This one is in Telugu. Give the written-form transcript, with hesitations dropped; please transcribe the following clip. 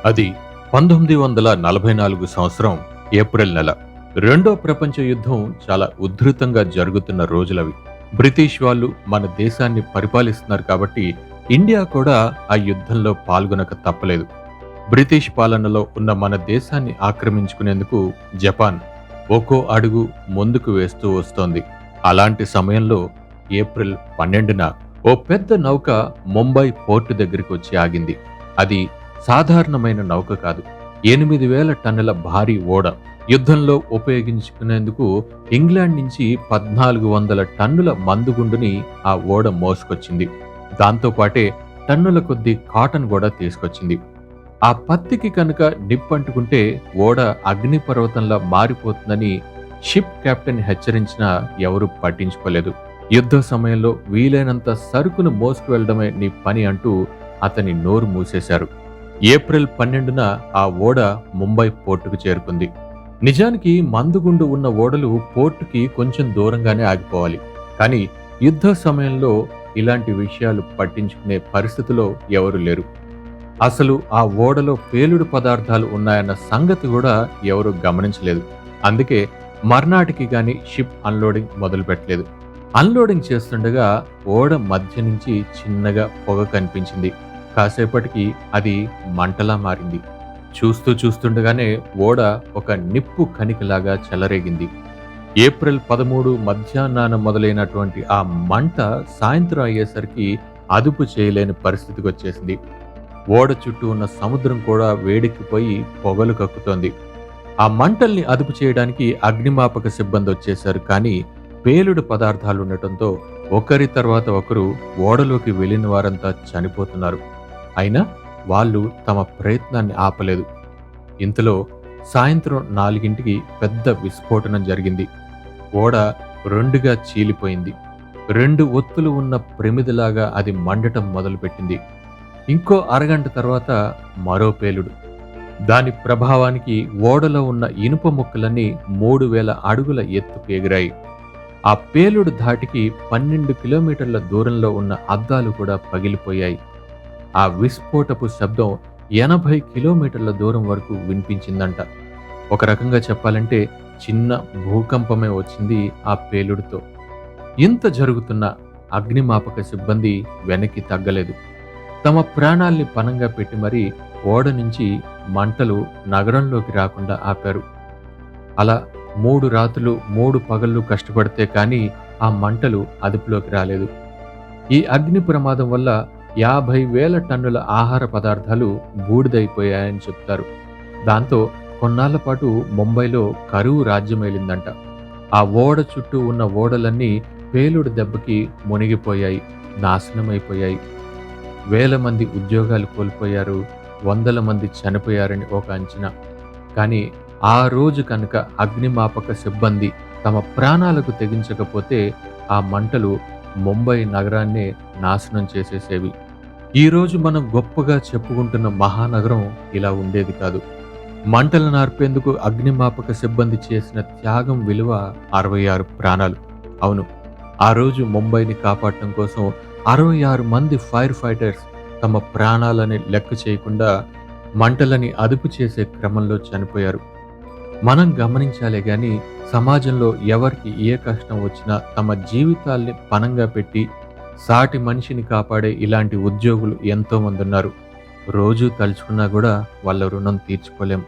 అది 1944 సంవత్సరం ఏప్రిల్ నెల. రెండో ప్రపంచ యుద్ధం చాలా ఉధృతంగా జరుగుతున్న రోజులవి. బ్రిటిష్ వాళ్ళు మన దేశాన్ని పరిపాలిస్తున్నారు కాబట్టి ఇండియా కూడా ఆ యుద్ధంలో పాల్గొనక తప్పలేదు. బ్రిటిష్ పాలనలో ఉన్న మన దేశాన్ని ఆక్రమించుకునేందుకు జపాన్ ఒక్కో అడుగు ముందుకు వేస్తూ వస్తోంది. అలాంటి సమయంలో ఏప్రిల్ 12న ఓ పెద్ద నౌక ముంబై పోర్టు దగ్గరికి వచ్చి ఆగింది. అది సాధారణమైన నౌక కాదు. 8,000 టన్నుల భారీ ఓడ. యుద్ధంలో ఉపయోగించుకునేందుకు ఇంగ్లాండ్ నుంచి 1,400 టన్నుల మందుగుండుని ఆ ఓడ మోసుకొచ్చింది. దాంతోపాటే టన్నుల కొద్దీ కాటన్ కూడా తీసుకొచ్చింది. ఆ పత్తికి కనుక నిప్పంటుకుంటే ఓడ అగ్నిపర్వతంలా మారిపోతుందని షిప్ కెప్టెన్ హెచ్చరించినా ఎవరూ పట్టించుకోలేదు. యుద్ధ సమయంలో వీలైనంత సరుకును మోసుకువెళ్లడమే నీ పని అంటూ అతని నోరు మూసేశారు. ఏప్రిల్ 12న ఆ ఓడ ముంబై పోర్టుకు చేరుకుంది. నిజానికి మందుగుండు ఉన్న ఓడలు పోర్టుకి కొంచెం దూరంగానే ఆగిపోవాలి. కానీ యుద్ధ సమయంలో ఇలాంటి విషయాలు పట్టించుకునే పరిస్థితిలో ఎవరు లేరు. అసలు ఆ ఓడలో పేలుడు పదార్థాలు ఉన్నాయన్న సంగతి కూడా ఎవరు గమనించలేదు. అందుకే మర్నాటికి గాని షిప్ అన్లోడింగ్ మొదలుపెట్టలేదు. అన్లోడింగ్ చేస్తుండగా ఓడ మధ్య నుంచి చిన్నగా పొగ కనిపించింది. కాసేపటికి అది మంటలా మారింది. చూస్తుండగానే ఓడ ఒక నిప్పు కణికలాగా చెలరేగింది. ఏప్రిల్ 13 మధ్యాహ్నాన మొదలైనటువంటి ఆ మంట సాయంత్రం అయ్యేసరికి అదుపు చేయలేని పరిస్థితికి వచ్చేసింది. ఓడ చుట్టూ ఉన్న సముద్రం కూడా వేడెక్కిపోయి పొగలు కక్కుతోంది. ఆ మంటల్ని అదుపు చేయడానికి అగ్నిమాపక సిబ్బంది వచ్చేశారు. కానీ పేలుడు పదార్థాలు ఉండటంతో ఒకరి తర్వాత ఒకరు ఓడలోకి వెళ్లిన వారంతా చనిపోతున్నారు. అయినా వాళ్ళు తమ ప్రయత్నాన్ని ఆపలేదు. ఇంతలో సాయంత్రం 4ంటికి పెద్ద విస్ఫోటనం జరిగింది. ఓడ రెండుగా చీలిపోయింది. 2 ఒత్తులు ఉన్న ప్రమిదిలాగా అది మండటం మొదలుపెట్టింది. ఇంకో అరగంట తర్వాత మరో పేలుడు. దాని ప్రభావానికి ఓడలో ఉన్న ఇనుప ముక్కలన్నీ 3,000 అడుగుల ఎత్తుకు ఎగిరాయి. ఆ పేలుడు ధాటికి 12 కిలోమీటర్ల దూరంలో ఉన్న అద్దాలు కూడా పగిలిపోయాయి. ఆ విస్ఫోటపు శబ్దం 80 కిలోమీటర్ల దూరం వరకు వినిపించిందంట. ఒక రకంగా చెప్పాలంటే చిన్న భూకంపమే వచ్చింది ఆ పేలుడుతో. ఇంత జరుగుతున్న అగ్నిమాపక సిబ్బంది వెనక్కి తగ్గలేదు. తమ ప్రాణాల్ని పణంగా పెట్టి మరీ ఓడ నుంచి మంటలు నగరంలోకి రాకుండా ఆపారు. అలా 3 రాత్రులు 3 పగళ్ళు కష్టపడితే కానీ ఆ మంటలు అదుపులోకి రాలేదు. ఈ అగ్ని ప్రమాదం వల్ల 50,000 టన్నుల ఆహార పదార్థాలు బూడిదైపోయాయని చెప్తారు. దాంతో కొన్నాళ్ల పాటు ముంబైలో కరువు రాజ్యమేలిందంట. ఆ ఓడ చుట్టూ ఉన్న ఓడలన్నీ పేలుడు దెబ్బకి మునిగిపోయాయి, నాశనమైపోయాయి. వేల మంది ఉద్యోగాలు కోల్పోయారు, వందల మంది చనిపోయారని ఒక అంచనా. కానీ ఆ రోజు కనుక అగ్నిమాపక సిబ్బంది తమ ప్రాణాలకు తెగించకపోతే ఆ మంటలు ముంబై నగరాన్నే నాశనం చేసేసేవి. ఈరోజు మనం గొప్పగా చెప్పుకుంటున్న మహానగరం ఇలా ఉండేది కాదు. మంటలను ఆర్పేందుకు అగ్నిమాపక సిబ్బంది చేసిన త్యాగం విలువ 66 ప్రాణాలు. అవును, ఆ రోజు ముంబైని కాపాడటం కోసం 66 మంది ఫైర్ ఫైటర్స్ తమ ప్రాణాలని లెక్క చేయకుండా మంటలని అదుపు చేసే క్రమంలో చనిపోయారు. మనం గమనించాలే గాని సమాజంలో ఎవరికి ఏ కష్టం వచ్చినా తమ జీవితాల్ని పణంగా పెట్టి సాటి మనిషిని కాపాడే ఇలాంటి ఉద్యోగులు ఎంతో మంది ఉన్నారు. రోజు తలుచుకున్నా కూడా వాళ్ళ రుణం తీర్చుకోలేం.